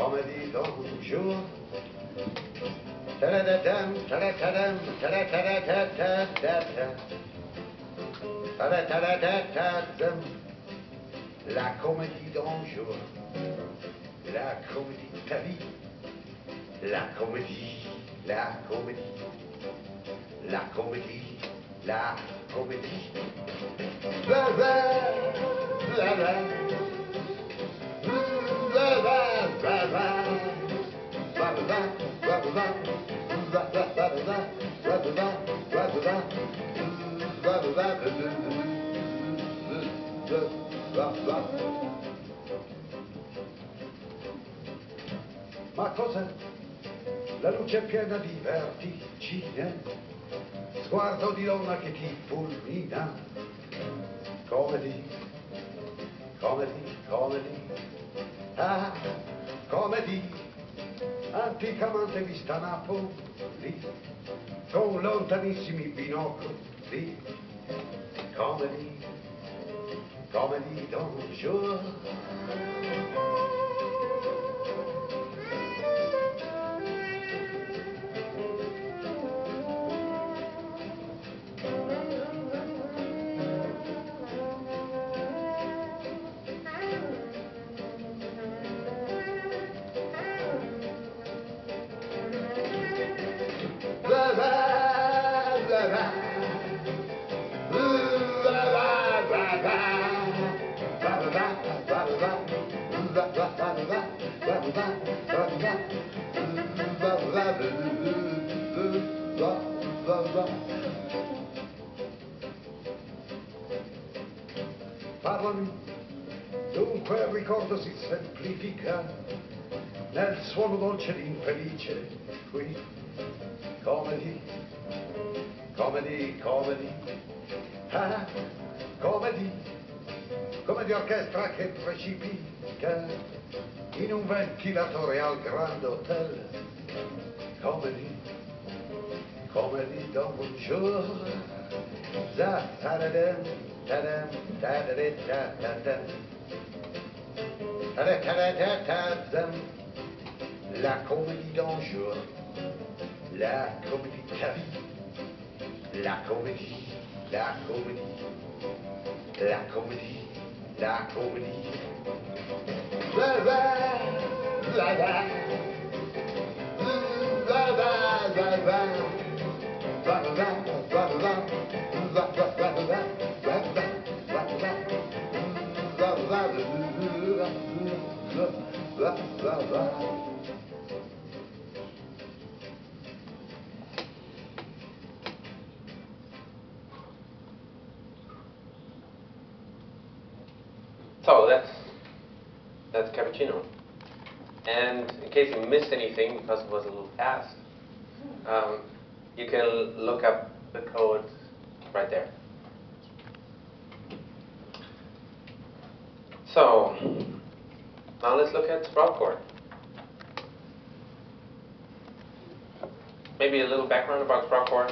Comedy bonjour. Ta-da-da-dam, ta-da-da-dam, ta-da-da-da-da-da-da. Ta-da-da-da-da-da-dam. La comédie d'un jour. La comédie de ta vie. La comédie, la comédie. La comédie, la comédie. Bla bla, bla bla. Bla bla, bla bla. Bla bla, bla bla. Bla bla, bla bla. Bla bla, bla bla. Bla bla, bla bla. Ma cos'è? La luce è piena di vertigine, sguardo di donna che ti fulmina. Comedy, comedy, comedy, ah, comedy, anticamente vista a Napoli, con lontanissimi binocoli. Comedy, comedy d'un jour. Blah, blah, blah, blah. Blah, blah, blah, blah. Blah, blah, blah, blah, blah. Blah, blah, blah, blah. Blah, blah, blah, blah. Blah, blah, blah, blah, blah. Parlami, dunque il ricordo si semplifica nel suono dolce ed infelice qui. Comedy, comedy, comedy, ah, comedy, come di orchestra che precipita in un ventilatore al Grand Hotel. Comedy, comedy d'un jour. Za, ta-da-dam, ta-dam, ta-da-da-da-da-dam. Ta-da-da-da-da-dam. La comédie d'un jour. La comédie de ta vie. La comédie, la comédie. La comédie, la comédie. Bla bla, bla bla. Bla bla, bla bla. Bla bla, bla bla. Bla bla, bla bla. Bla bla, bla bla. Bla bla, bla bla, bla bla. So that's Cappuccino. And in case you missed anything, because it was a little fast, you can look up the code right there. So now let's look at SproutCore. Maybe a little background about SproutCore.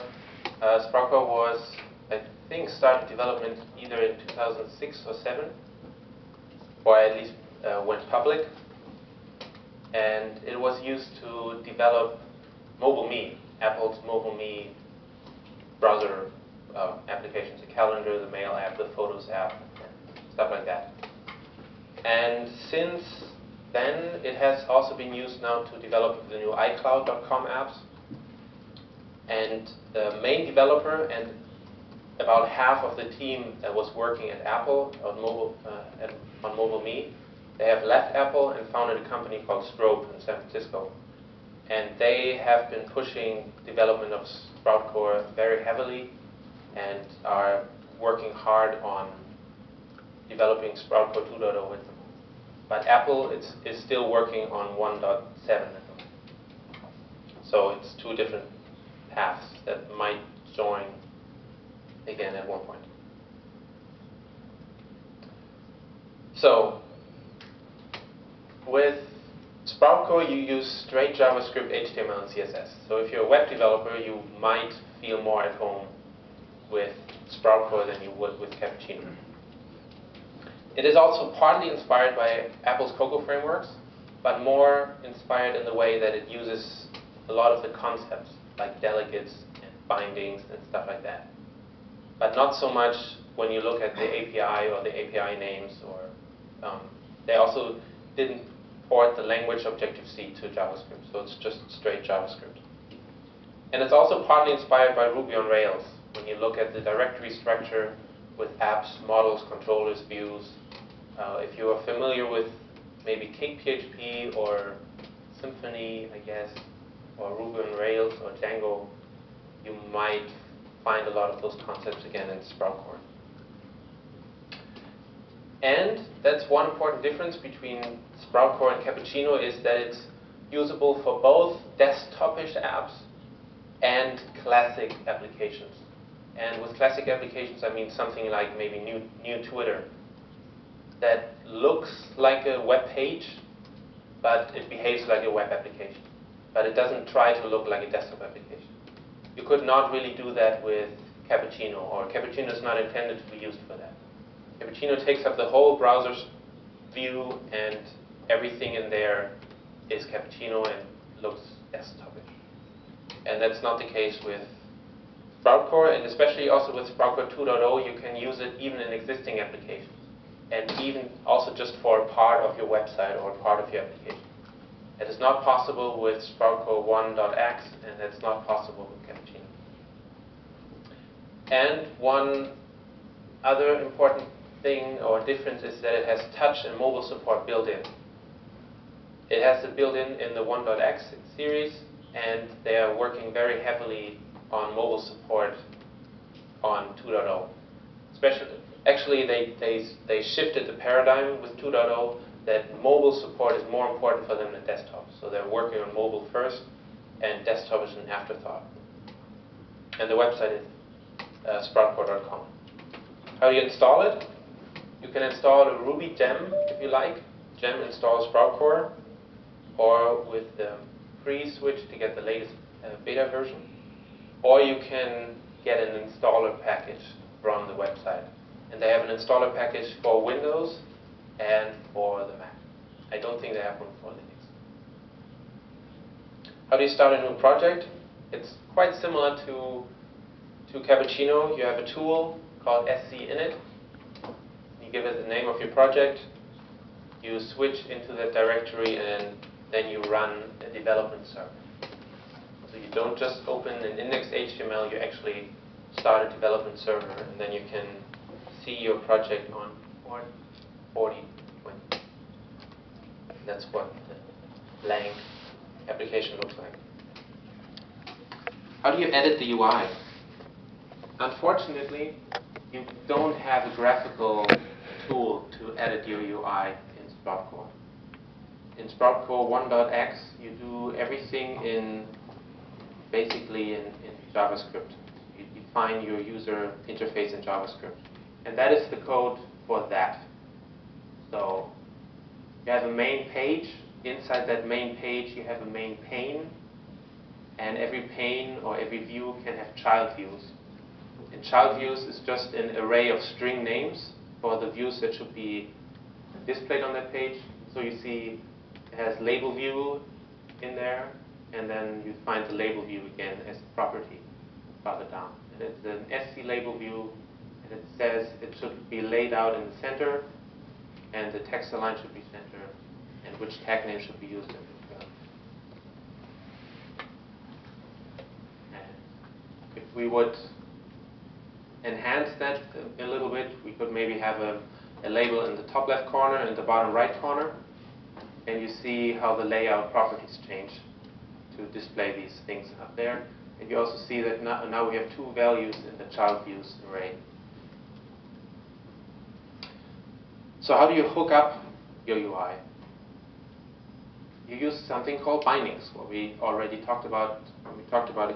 SproutCore was, I think, started development either in 2006 or 7. Or at least went public, and it was used to develop MobileMe, Apple's MobileMe browser applications, the calendar, the mail app, the photos app, stuff like that. And since then, it has also been used now to develop the new iCloud.com apps. And the main developer and about half of the team that was working at Apple on MobileMe, they have left Apple and founded a company called Strobe in San Francisco. And they have been pushing development of SproutCore very heavily and are working hard on developing SproutCore 2.0 with them. But Apple is still working on 1.7. So it's two different paths that might join again at one point. So with SproutCore, you use straight JavaScript, HTML, and CSS. So if you're a web developer, you might feel more at home with SproutCore than you would with Cappuccino. It is also partly inspired by Apple's Cocoa frameworks, but more inspired in the way that it uses a lot of the concepts, like delegates and bindings and stuff like that. But not so much when you look at the API or the API names, or they also didn't port the language Objective-C to JavaScript, so it's just straight JavaScript. And it's also partly inspired by Ruby on Rails. When you look at the directory structure with apps, models, controllers, views, if you are familiar with maybe CakePHP or Symfony, I guess, or Ruby on Rails or Django, you might find a lot of those concepts again in SproutCore. And that's one important difference between SproutCore and Cappuccino, is that it's usable for both desktopish apps and classic applications. And with classic applications, I mean something like maybe new Twitter that looks like a web page, but it behaves like a web application. But it doesn't try to look like a desktop application. You could not really do that with Cappuccino, or Cappuccino is not intended to be used for that. Cappuccino takes up the whole browser's view, and everything in there is Cappuccino and looks desktopish. And that's not the case with SproutCore, and especially also with SproutCore 2.0, you can use it even in existing applications, and even also just for a part of your website or part of your application. It is not possible with SproutCore 1.x, and it's not possible with Cappuccino. And one other important thing or difference is that it has touch and mobile support built in. It has it built in the 1.x series, and they are working very heavily on mobile support on 2.0. Actually, they shifted the paradigm with 2.0 that mobile support is more important for them than desktop. So they're working on mobile first, and desktop is an afterthought. And the website is SproutCore.com. How do you install it? You can install a Ruby gem if you like. Gem installs SproutCore, or with the free switch to get the latest beta version. Or you can get an installer package from the website. And they have an installer package for Windows and for the Mac. I don't think they have one for Linux. How do you start a new project? It's quite similar to Cappuccino. You have a tool called SCInit. You give it the name of your project. You switch into that directory, and then you run a development server. So you don't just open an index.html, you actually start a development server, and then you can see your project on port 4020. That's what the blank application looks like. How do you edit the UI? Unfortunately, you don't have a graphical tool to edit your UI in SproutCore. In SproutCore 1.x, you do everything basically in JavaScript. You define your user interface in JavaScript. And that is the code for that. So you have a main page. Inside that main page, you have a main pane. And every pane or every view can have child views. And child views is just an array of string names for the views that should be displayed on that page. So you see it has label view in there, and then you find the label view again as a property farther down. And it's an SC label view, and it says it should be laid out in the center, and the text align should be center, and which tag name should be used in it. And if we would enhance that a little bit, we could maybe have a label in the top left corner and the bottom right corner, and you see how the layout properties change to display these things up there. And you also see that now we have two values in the child views array. So how do you hook up your UI? You use something called bindings, what we already talked about when we talked about